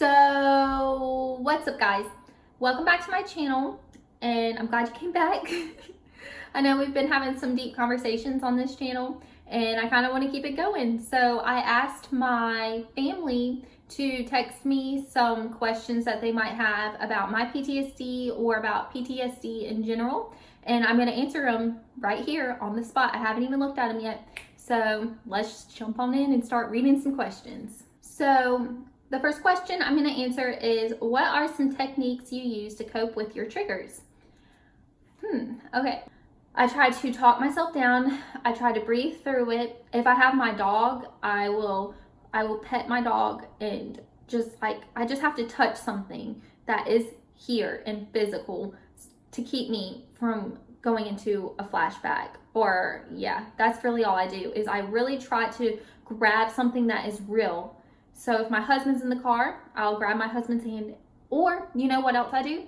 So, what's up, guys? Welcome back to my channel, and I'm glad you came back. I know we've been having some deep conversations on this channel, and I kind of want to keep it going. So, I asked my family to text me some questions that they might have about my PTSD or about PTSD in general, and I'm going to answer them right here on the spot. I haven't even looked at them yet. So, let's jump on in and start reading some questions. So, the first question I'm going to answer is, what are some techniques you use to cope with your triggers? Okay. I try to talk myself down. I try to breathe through it. If I have my dog, I will pet my dog, and I just have to touch something that is here and physical to keep me from going into a flashback. Or yeah, that's really all I do, is I really try to grab something that is real. So if my husband's in the car, I'll grab my husband's hand. Or, you know what else I do?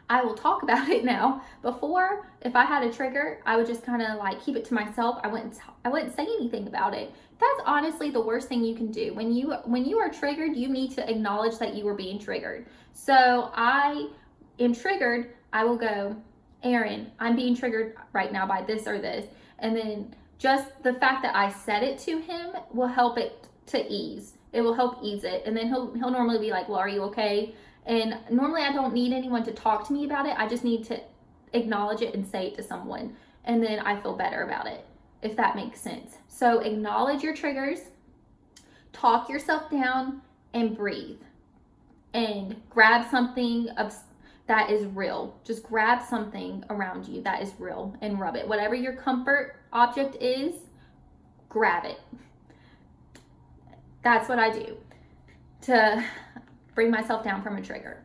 I will talk about it now. Before, if I had a trigger, I would just kind of like keep it to myself. I wouldn't say anything about it. That's honestly the worst thing you can do. When you are triggered, you need to acknowledge that you are being triggered. So I am triggered, I will go, Aaron, I'm being triggered right now by this or this. And then just the fact that I said it to him will help it to ease. It will help ease it. And then he'll normally be like, well, are you okay? And normally I don't need anyone to talk to me about it. I just need to acknowledge it and say it to someone. And then I feel better about it, if that makes sense. So acknowledge your triggers, talk yourself down, and breathe. And grab something that is real. Just grab something around you that is real and rub it. Whatever your comfort object is, grab it. That's what I do to bring myself down from a trigger.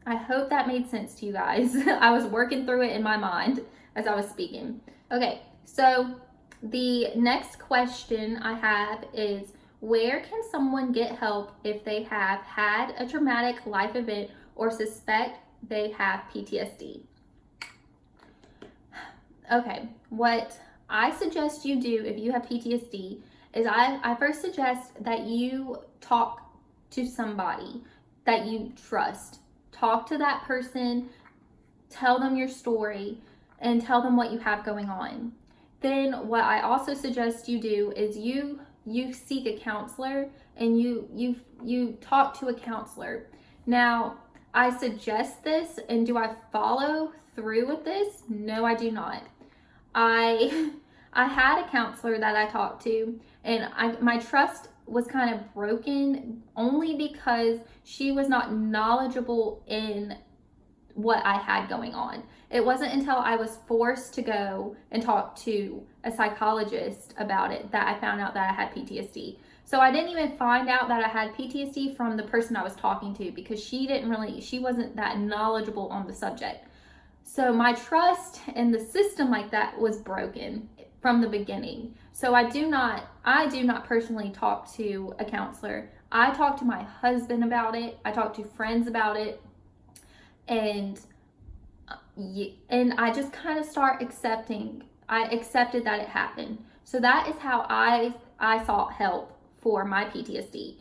I hope that made sense to you guys. I was working through it in my mind as I was speaking. Okay, so the next question I have is, where can someone get help if they have had a traumatic life event or suspect they have PTSD? Okay, what I suggest you do if you have PTSD is I first suggest that you talk to somebody that you trust. Talk to that person, tell them your story, and tell them what you have going on. Then what I also suggest you do is you seek a counselor, and you talk to a counselor. Now, I suggest this, and do I follow through with this? No, I do not. I had a counselor that I talked to, and my trust was kind of broken only because she was not knowledgeable in what I had going on. It wasn't until I was forced to go and talk to a psychologist about it that I found out that I had PTSD. So I didn't even find out that I had PTSD from the person I was talking to, because she wasn't that knowledgeable on the subject. So my trust in the system like that was broken from the beginning. So I do not personally talk to a counselor. I talk to my husband about it. I talk to friends about it. And I just kind of start accepting. I accepted that it happened. So that is how I sought help for my PTSD.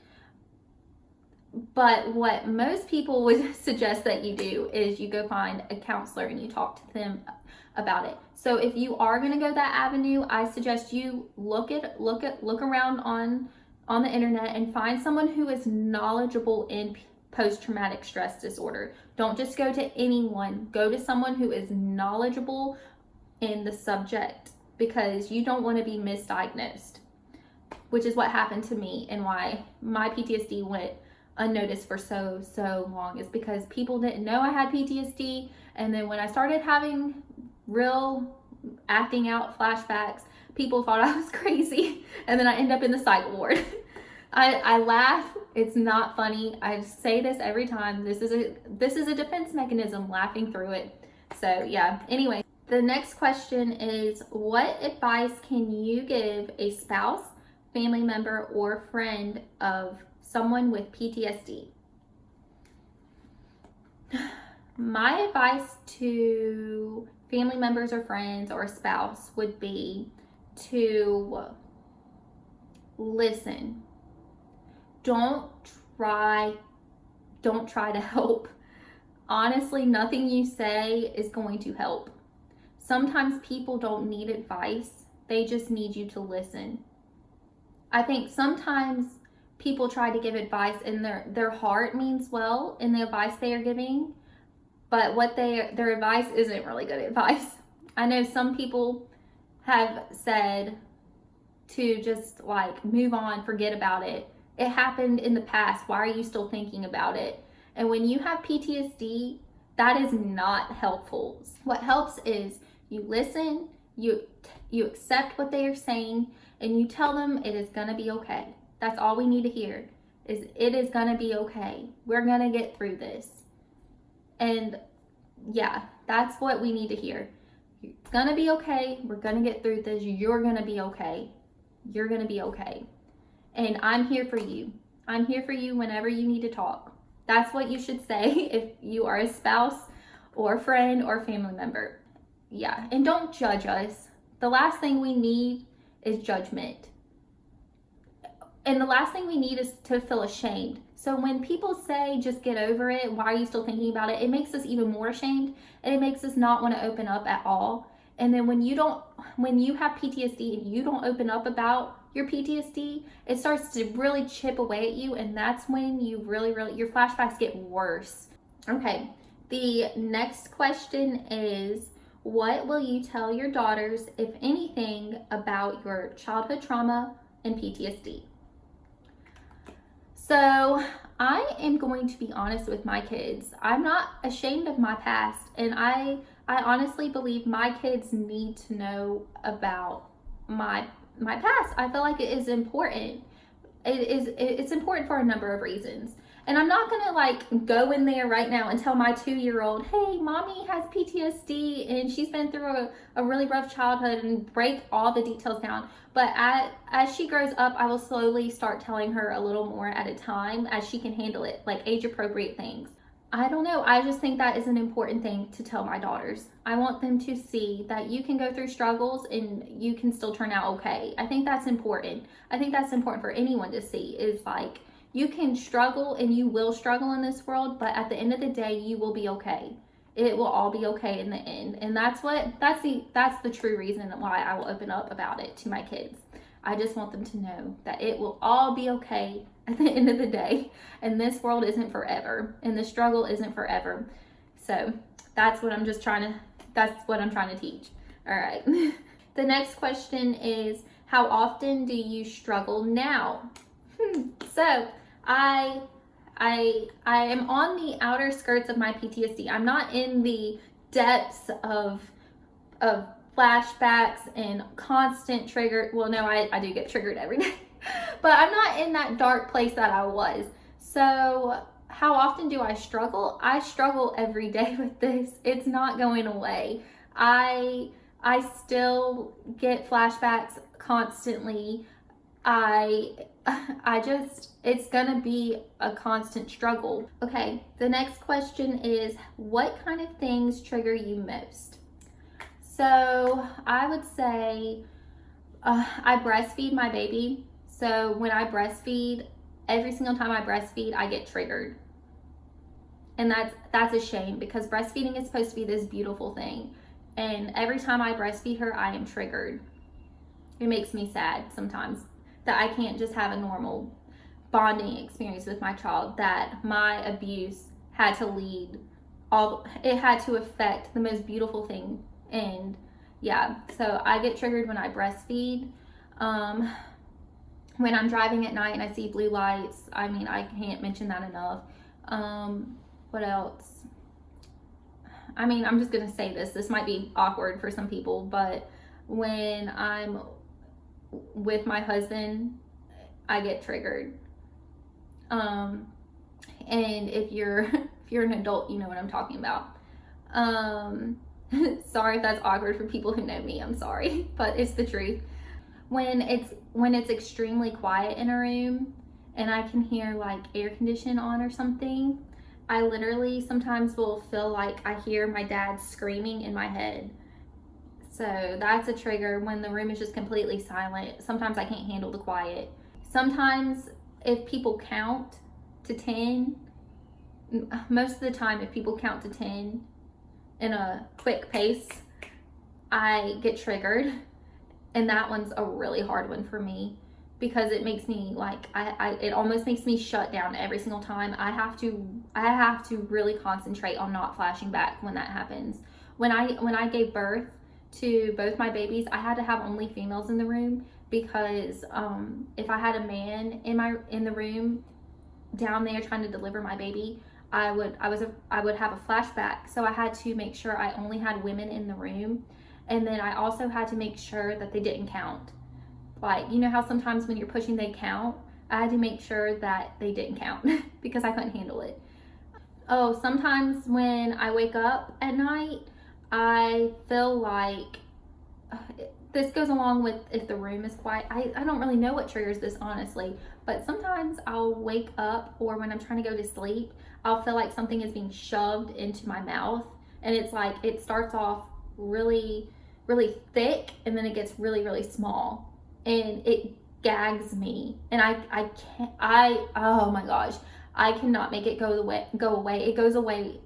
But what most people would suggest that you do is you go find a counselor and you talk to them about it. So if you are going to go that avenue, I suggest you look around on the internet and find someone who is knowledgeable in post-traumatic stress disorder. Don't just go to anyone. Go to someone who is knowledgeable in the subject, because you don't want to be misdiagnosed, which is what happened to me, and why my PTSD went unnoticed for so long, is because people didn't know I had PTSD. And then when I started having real acting out flashbacks, people thought I was crazy, and then I end up in the psych ward. I laugh. It's not funny. I say this every time. This is a defense mechanism, laughing through it. So yeah, anyway, the next question is, what advice can you give a spouse, family member, or friend of someone with PTSD? My advice to family members or friends or a spouse would be to listen. Don't try don't try to help. Honestly, nothing you say is going to help. Sometimes people don't need advice, they just need you to listen. I think sometimes people try to give advice and their heart means well in the advice they are giving, but their advice isn't really good advice. I know some people have said to just like move on, forget about it. It happened in the past. Why are you still thinking about it? And when you have PTSD, that is not helpful. What helps is you listen, you accept what they are saying, and you tell them it is gonna be okay. That's all we need to hear, is it is gonna be okay. We're gonna get through this. And yeah, that's what we need to hear. It's gonna be okay. We're gonna get through this. You're gonna be okay. You're gonna be okay. And I'm here for you. I'm here for you whenever you need to talk. That's what you should say if you are a spouse or friend or family member. Yeah, and don't judge us. The last thing we need is judgment. And the last thing we need is to feel ashamed. So when people say just get over it, why are you still thinking about it? It makes us even more ashamed, and it makes us not want to open up at all. And then when you have PTSD and you don't open up about your PTSD, it starts to really chip away at you, and that's when you really your flashbacks get worse. Okay, the next question is, what will you tell your daughters, if anything, about your childhood trauma and PTSD? So I am going to be honest with my kids. I'm not ashamed of my past, and I honestly believe my kids need to know about my past. I feel like it is important. It's important for a number of reasons. And I'm not gonna like go in there right now and tell my 2-year-old, hey, mommy has PTSD and she's been through a really rough childhood, and break all the details down. But as she grows up, I will slowly start telling her a little more at a time as she can handle it, like age appropriate things. I don't know. I just think that is an important thing to tell my daughters. I want them to see that you can go through struggles and you can still turn out okay. I think that's important. I think that's important for anyone to see, is like, you can struggle and you will struggle in this world, but at the end of the day, you will be okay. It will all be okay in the end. And that's the true reason why I will open up about it to my kids. I just want them to know that it will all be okay at the end of the day. And this world isn't forever, and the struggle isn't forever. So that's what I'm trying to teach. All right. The next question is, how often do you struggle now? So I am on the outer skirts of my PTSD. I'm not in the depths of flashbacks and constant trigger. Well, no, I do get triggered every day, but I'm not in that dark place that I was. So how often do I struggle? I struggle every day with this. It's not going away. I still get flashbacks constantly. It's gonna be a constant struggle. Okay, the next question is, what kind of things trigger you most? So I would say I breastfeed my baby. So when I breastfeed, every single time I breastfeed, I get triggered. And that's a shame, because breastfeeding is supposed to be this beautiful thing. And every time I breastfeed her, I am triggered. It makes me sad sometimes that I can't just have a normal bonding experience with my child, that my abuse had to it had to affect the most beautiful thing. And yeah, so I get triggered when I breastfeed. When I'm driving at night and I see blue lights, I mean, I can't mention that enough. What else? I mean, I'm just gonna say this might be awkward for some people, but when I'm with my husband, I get triggered. And if you're an adult, you know what I'm talking about. Sorry if that's awkward for people who know me. I'm sorry, but it's the truth. When it's extremely quiet in a room and I can hear like air conditioning on or something, I literally sometimes will feel like I hear my dad screaming in my head. So that's a trigger. When the room is just completely silent, sometimes I can't handle the quiet. Sometimes if people count to 10, most of the time, if people count to 10 in a quick pace, I get triggered. And that one's a really hard one for me because it makes me like, it almost makes me shut down every single time. I have to really concentrate on not flashing back when that happens. When I gave birth to both my babies, I had to have only females in the room because if I had a man in the room down there trying to deliver my baby, I would have a flashback. So I had to make sure I only had women in the room. And then I also had to make sure that they didn't count. Like, you know how sometimes when you're pushing they count? I had to make sure that they didn't count because I couldn't handle it. Oh, sometimes when I wake up at night, I feel like, this goes along with if the room is quiet. I don't really know what triggers this, honestly, but sometimes I'll wake up, or when I'm trying to go to sleep, I'll feel like something is being shoved into my mouth. And it's like, it starts off really, really thick, and then it gets really, really small, and it gags me. And I can't, oh my gosh, I cannot make it go away. It goes away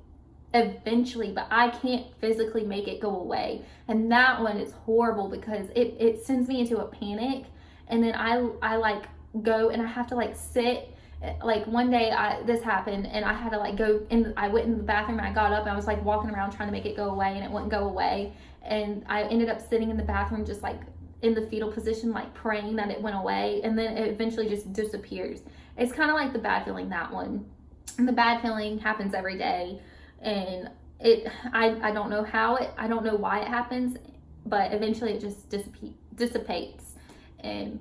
eventually, but I can't physically make it go away. And that one is horrible because it sends me into a panic. And then I like go and I have to like sit. Like one day this happened and I had to like go in. I went in the bathroom and I got up and I was like walking around trying to make it go away, and it wouldn't go away. And I ended up sitting in the bathroom just like in the fetal position, like praying that it went away, and then it eventually just disappears. It's kind of like the bad feeling, that one. And the bad feeling happens every day, and I don't know I don't know why it happens, but eventually it just dissipates. And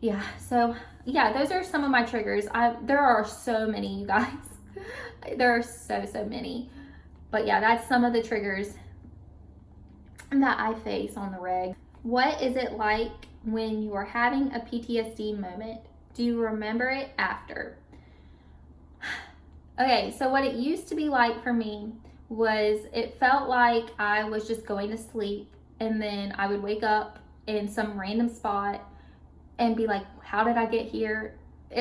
yeah, so yeah, those are some of my triggers. There are so many, you guys. There are so many. But yeah, that's some of the triggers that I face on the reg. What is it like when you are having a PTSD moment? Do you remember it after? Okay, so what it used to be like for me was, it felt like I was just going to sleep, and then I would wake up in some random spot and be like, how did I get here?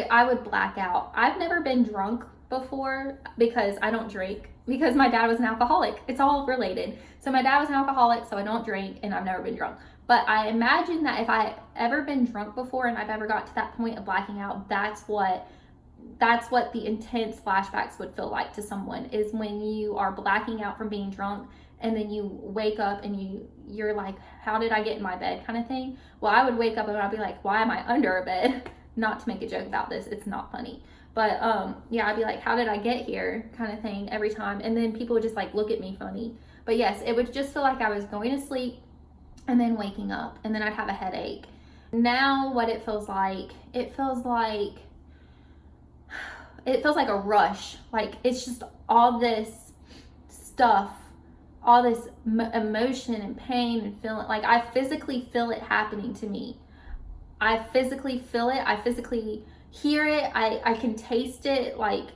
I would black out. I've never been drunk before because I don't drink, because my dad was an alcoholic. It's all related. So my dad was an alcoholic, so I don't drink, and I've never been drunk. But I imagine that if I ever been drunk before and I've ever got to that point of blacking out, that's what the intense flashbacks would feel like to someone, is when you are blacking out from being drunk and then you wake up and you're like, how did I get in my bed, kind of thing. Well, I would wake up and I'd be like, why am I under a bed? Not to make a joke about this, it's not funny. But yeah, I'd be like, how did I get here, kind of thing, every time. And then people would just like look at me funny. But yes, it would just feel like I was going to sleep and then waking up, and then I'd have a headache. Now what it feels like a rush. Like, it's just all this stuff, all this emotion and pain and feeling. Like, I physically feel it happening to me. I physically feel it. I physically hear it. I can taste it. Like,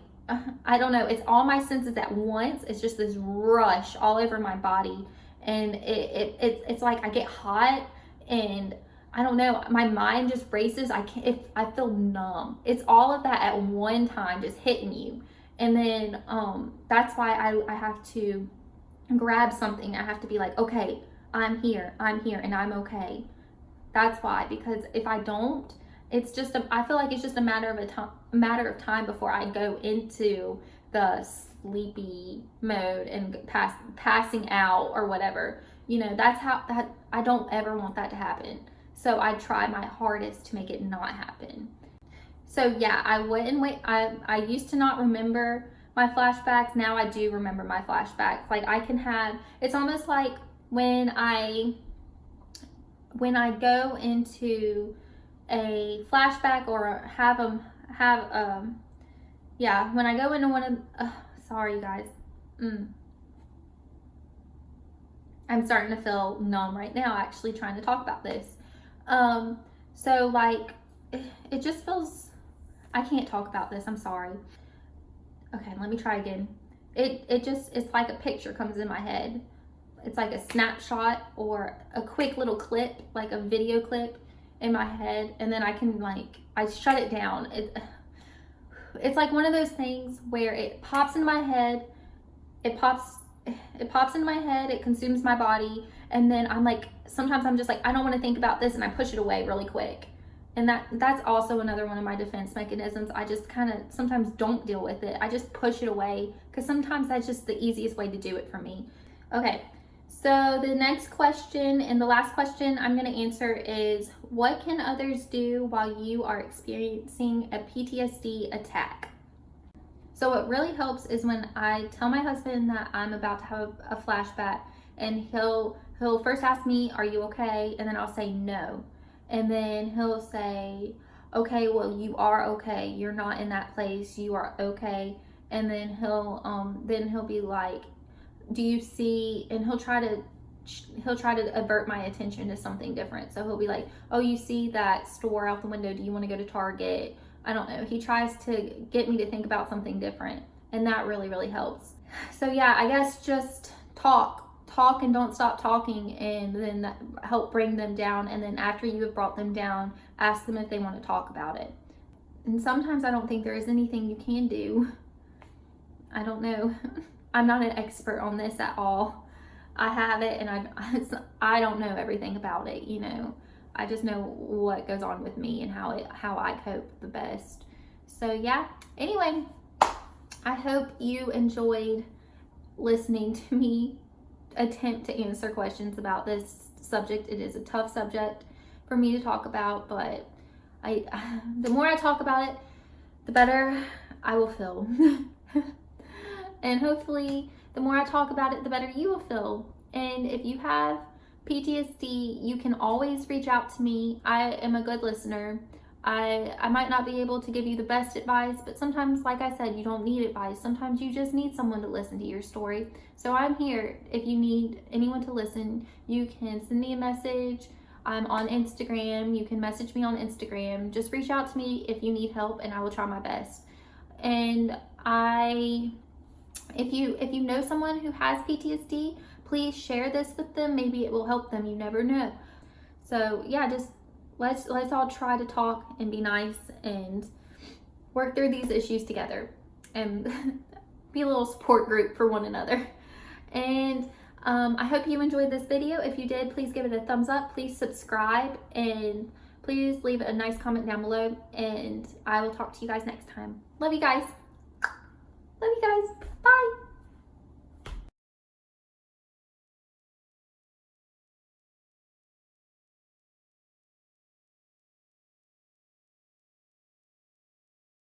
I don't know. It's all my senses at once. It's just this rush all over my body. And it's like I get hot, and I don't know, my mind just races. I feel numb. It's all of that at one time just hitting you. And then that's why I have to grab something. I have to be like, okay, I'm here, and I'm okay. That's why, because if I don't, I feel like it's just a matter of time before I go into the sleepy mode and passing out or whatever. You know, I don't ever want that to happen. So I try my hardest to make it not happen. So yeah, I used to not remember my flashbacks. Now I do remember my flashbacks. Like, it's almost like when I go into a flashback or when I go into one of, sorry guys, I'm starting to feel numb right now actually trying to talk about this. So like, it just feels, I can't talk about this, I'm sorry. Okay, let me try again. It's like a picture comes in my head. It's like a snapshot or a quick little clip, like a video clip in my head, and then I shut it down. it's like one of those things where it pops into my head, it pops into my head, it consumes my body, and then I'm like, sometimes I'm just like, I don't want to think about this, and I push it away really quick. And that's also another one of my defense mechanisms. I just kind of sometimes don't deal with it. I just push it away because sometimes that's just the easiest way to do it for me. Okay, so the next question and the last question I'm going to answer is, what can others do while you are experiencing a PTSD attack? So what really helps is when I tell my husband that I'm about to have a flashback, and he'll first ask me, "Are you okay?" And then I'll say no. And then he'll say, "Okay, well, you are okay. You're not in that place. You are okay." And then he'll be like, "Do you see?" And he'll try to avert my attention to something different. So he'll be like, "Oh, you see that store out the window? Do you want to go to Target?" I don't know. He tries to get me to think about something different, and that really, really helps. So yeah, I guess just talk and don't stop talking, and then that help bring them down. And then after you have brought them down, ask them if they want to talk about it. And sometimes I don't think there is anything you can do. I don't know. I'm not an expert on this at all. I have it, and I don't know everything about it, you know. I just know what goes on with me and how I cope the best. So yeah, anyway, I hope you enjoyed listening to me attempt to answer questions about this subject. It is a tough subject for me to talk about, but the more I talk about it, the better I will feel. And hopefully the more I talk about it, the better you will feel. And if you have PTSD, you can always reach out to me. I am a good listener. I might not be able to give you the best advice, but sometimes, like I said, you don't need advice. Sometimes you just need someone to listen to your story. So I'm here. If you need anyone to listen, you can send me a message. I'm on Instagram. You can message me on Instagram. Just reach out to me if you need help, and I will try my best. And if you know someone who has PTSD, please share this with them. Maybe it will help them. You never know. So yeah, just let's all try to talk and be nice and work through these issues together and be a little support group for one another. And I hope you enjoyed this video. If you did, please give it a thumbs up. Please subscribe, and please leave a nice comment down below. And I will talk to you guys next time. Love you guys. Love you guys.